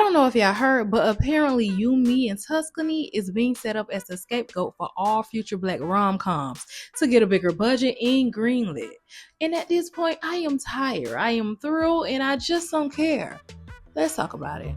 don't know if y'all heard, but apparently You, Me, and Tuscany is being set up as the scapegoat for all future black rom-coms to get a bigger budget and greenlit. And at this point, I am tired. I am through, and I just don't care. Let's talk about it.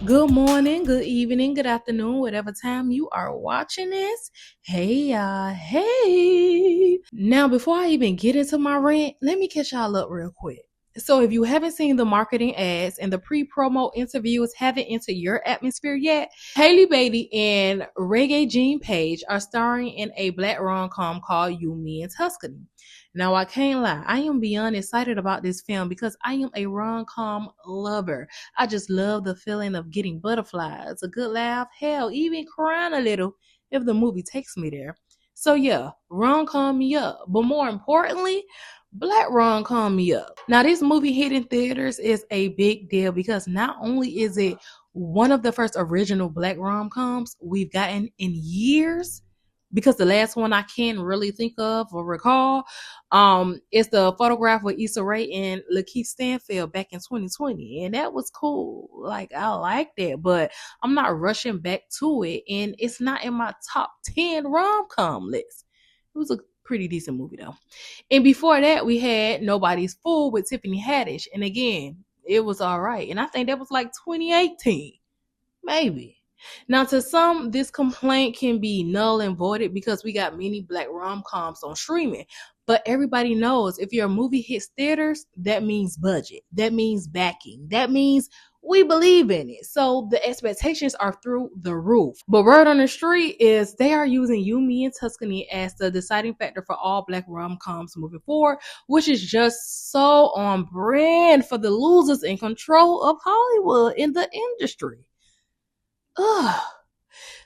Good morning, good evening, good afternoon, whatever time you are watching this. Hey y'all, hey. Now, before I even get into my rant, let me catch y'all up real quick. So if you haven't seen the marketing ads and the pre-promo interviews haven't entered your atmosphere yet, Halle Bailey and Regé-Jean Page are starring in a black rom-com called You, Me, and Tuscany. Now, I can't lie, I am beyond excited about this film because I am a rom-com lover. I just love the feeling of getting butterflies, a good laugh, hell, even crying a little if the movie takes me there. So yeah, rom-com me up. But more importantly, black rom-com me up. Now, this movie hitting theaters is a big deal because not only is it one of the first original black rom-coms we've gotten in years, because the last one I can really think of or recall is the Photograph with Issa Rae and Lakeith Stanfield back in 2020. And that was cool. Like, I like that, but I'm not rushing back to it. And it's not in my top 10 rom-com list. It was a pretty decent movie though. And before that, we had Nobody's Fool with Tiffany Haddish. And again, it was all right. And I think that was like 2018, maybe. Now, to some, this complaint can be null and voided because we got many black rom-coms on streaming. But everybody knows if your movie hits theaters, that means budget. That means backing. That means we believe in it. So the expectations are through the roof. But word on the street is they are using You, Me, and Tuscany as the deciding factor for all black rom-coms moving forward, which is just so on brand for the losers in control of Hollywood in the industry. Ugh.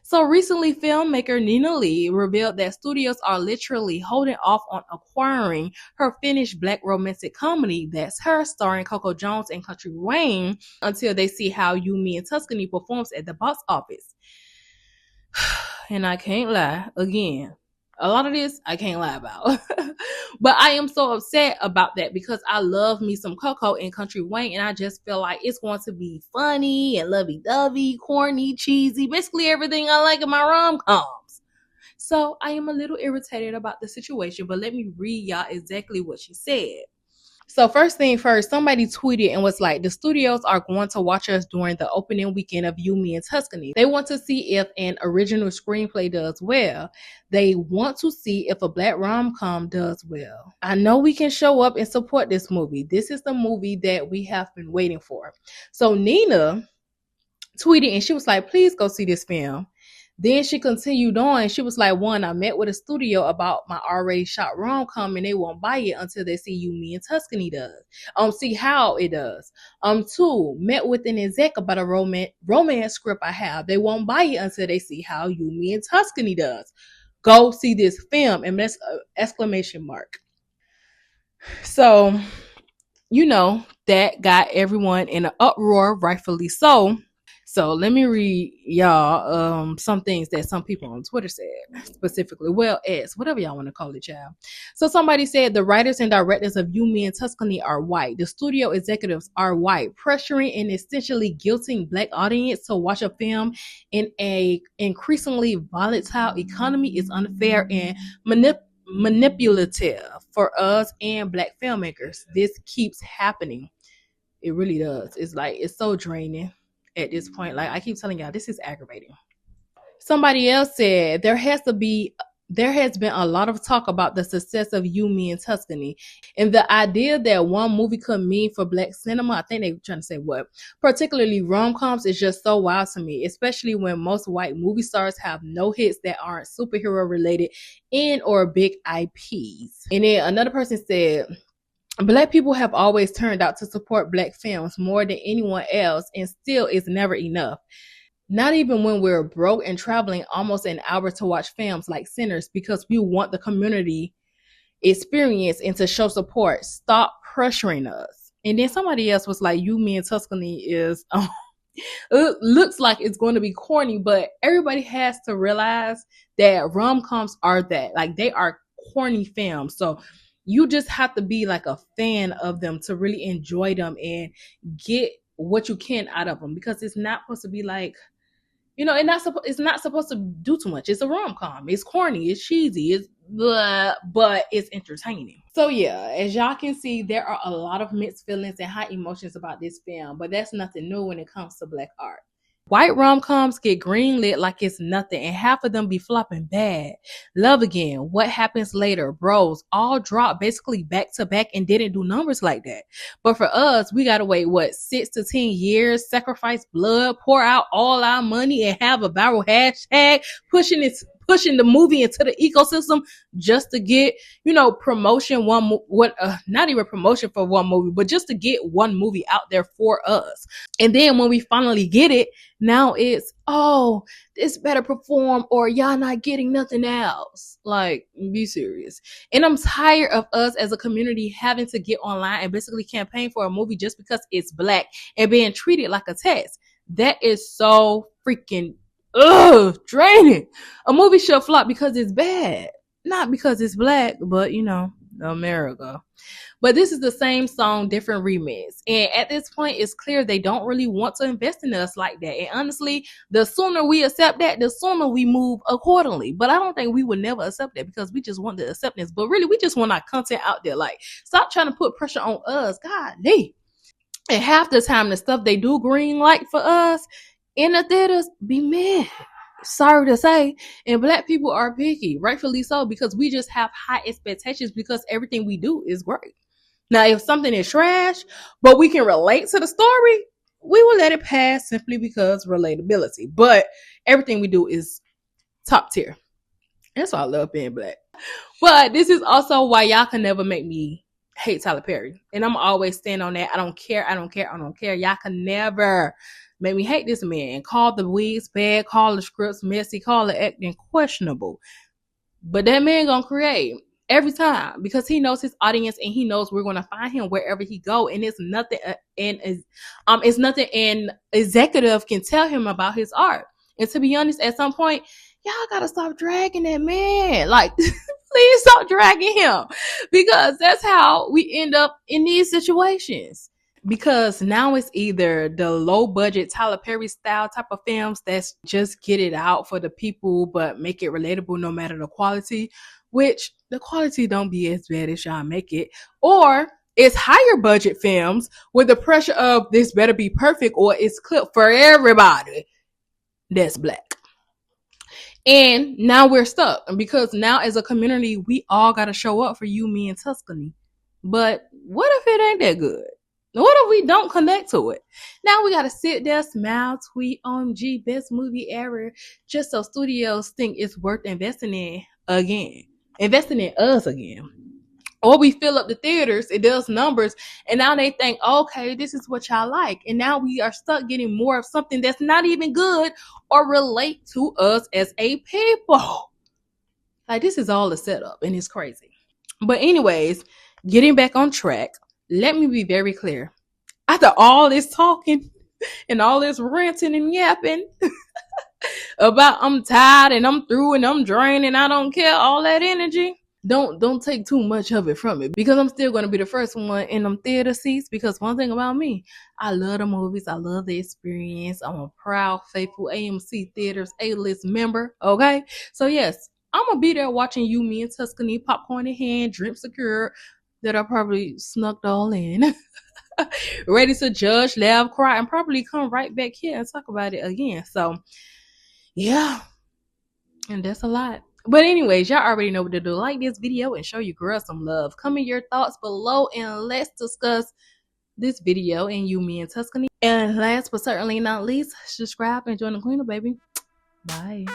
So recently, filmmaker Nina Lee revealed that studios are literally holding off on acquiring her finished black romantic comedy That's Her, starring Coco Jones and Country Wayne, until they see how You, Me, and Tuscany performs at the box office. And I can't lie, again, a lot of this I can't lie about. But I am so upset about that because I love me some Coco and Country Wayne, and I just feel like it's going to be funny and lovey-dovey, corny, cheesy, basically everything I like in my rom-coms. So I am a little irritated about the situation, but let me read y'all exactly what she said. So first thing first, somebody tweeted and was like, the studios are going to watch us during the opening weekend of You, Me, and Tuscany. They want to see if an original screenplay does well. They want to see if a black rom-com does well. I know we can show up and support this movie. This is the movie that we have been waiting for. So Nina tweeted and she was like, please go see this film. Then she continued on. She was like, one, I met with a studio about my already shot rom-com and they won't buy it until they see You, Me, and Tuscany does. See how it does. Two, met with an exec about a romance script I have. They won't buy it until they see how You, Me, and Tuscany does. Go see this film, and that's exclamation mark. So, you know, that got everyone in an uproar, rightfully so. So let me read y'all some things that some people on Twitter said, specifically, well, X, whatever y'all want to call it, child. So somebody said the writers and directors of You, Me, and Tuscany are white. The studio executives are white, pressuring and essentially guilting black audience to watch a film in a increasingly volatile economy is unfair and manipulative for us and black filmmakers. This keeps happening. It really does. It's like, it's so draining. At this point, like I keep telling y'all, this is aggravating. Somebody else said there has been a lot of talk about the success of You, Me, and Tuscany, and the idea that one movie could mean for black cinema, I think they were trying to say what, particularly rom-coms, is just so wild to me, especially when most white movie stars have no hits that aren't superhero related and or big IPs. And then another person said, Black people have always turned out to support Black films more than anyone else, and still it's never enough. Not even when we're broke and traveling almost an hour to watch films like Sinners, because we want the community experience and to show support. Stop pressuring us. And then somebody else was like, You, Me, and Tuscany is It looks like it's going to be corny, but everybody has to realize that rom-coms are that. Like, they are corny films. So you just have to be like a fan of them to really enjoy them and get what you can out of them, because it's not supposed to be like, it's not supposed to do too much. It's a rom-com. It's corny. It's cheesy. It's blah, but it's entertaining. So yeah, as y'all can see, there are a lot of mixed feelings and high emotions about this film, but that's nothing new when it comes to Black art. White rom-coms get greenlit like it's nothing, and half of them be flopping bad. Love Again, What Happens Later, Bros, all dropped basically back to back and didn't do numbers like that. But for us, we gotta wait, 6 to 10 years, sacrifice blood, pour out all our money, and have a viral hashtag pushing the movie into the ecosystem just to get, promotion not even promotion for one movie, but just to get one movie out there for us. And then when we finally get it, now it's, oh, this better perform or y'all not getting nothing else. Like, be serious. And I'm tired of us as a community having to get online and basically campaign for a movie just because it's Black and being treated like a test. That is so freaking draining. A movie should flop because it's bad, not because it's Black, but America. But this is the same song, different remix. And at this point, it's clear they don't really want to invest in us like that. And honestly, the sooner we accept that, the sooner we move accordingly. But I don't think we would never accept that because we just want the acceptance. But really, we just want our content out there. Like, stop trying to put pressure on us. God dang. And half the time, the stuff they do green light for us in the theaters be mad. Sorry to say, and Black people are picky, rightfully so, because we just have high expectations because everything we do is great. Now, if something is trash, but we can relate to the story, we will let it pass simply because relatability. But everything we do is top tier. That's why I love being Black. But this is also why y'all can never make me hate Tyler Perry. And I'm always stand on that. I don't care. Y'all can never make me hate this man. Call the wigs bad, call the scripts messy, call the acting questionable. But that man gonna create every time because he knows his audience and he knows we're gonna find him wherever he go. And it's nothing it's nothing an executive can tell him about his art. And to be honest, at some point, y'all gotta stop dragging that man. Like, please stop dragging him, because that's how we end up in these situations. Because now it's either the low budget Tyler Perry style type of films that's just get it out for the people but make it relatable no matter the quality, which the quality don't be as bad as y'all make it, or it's higher budget films with the pressure of this better be perfect or it's clipped for everybody that's Black. And now we're stuck because now as a community we all got to show up for You, Me, and Tuscany. But what if it ain't that good? What if we don't connect to it? Now we got to sit there, smile, tweet, OMG, best movie ever, just so studios think it's worth investing in us again. Or we fill up the theaters, it does numbers, and now they think, okay, this is what y'all like. And now we are stuck getting more of something that's not even good or relate to us as a people. Like, this is all a setup, and it's crazy. But anyways, getting back on track, let me be very clear. After all this talking and all this ranting and yapping about I'm tired and I'm through and I'm drained and I don't care, all that energy, don't take too much of it from me, because I'm still going to be the first one in them theater seats. Because one thing about me, I love the movies. I love the experience. I'm a proud, faithful AMC Theaters A-list member. Okay. So yes, I'm going to be there watching You, Me, and Tuscany, popcorn in hand, drink secured, that I probably snuck all in, ready to judge, laugh, cry, and probably come right back here and talk about it again. So yeah, and that's a lot. But anyways, y'all already know what to do. Like this video and show your girl some love. Comment your thoughts below and let's discuss this video and You, Me, and Tuscany. And last but certainly not least, subscribe and join the Queen, baby. Bye.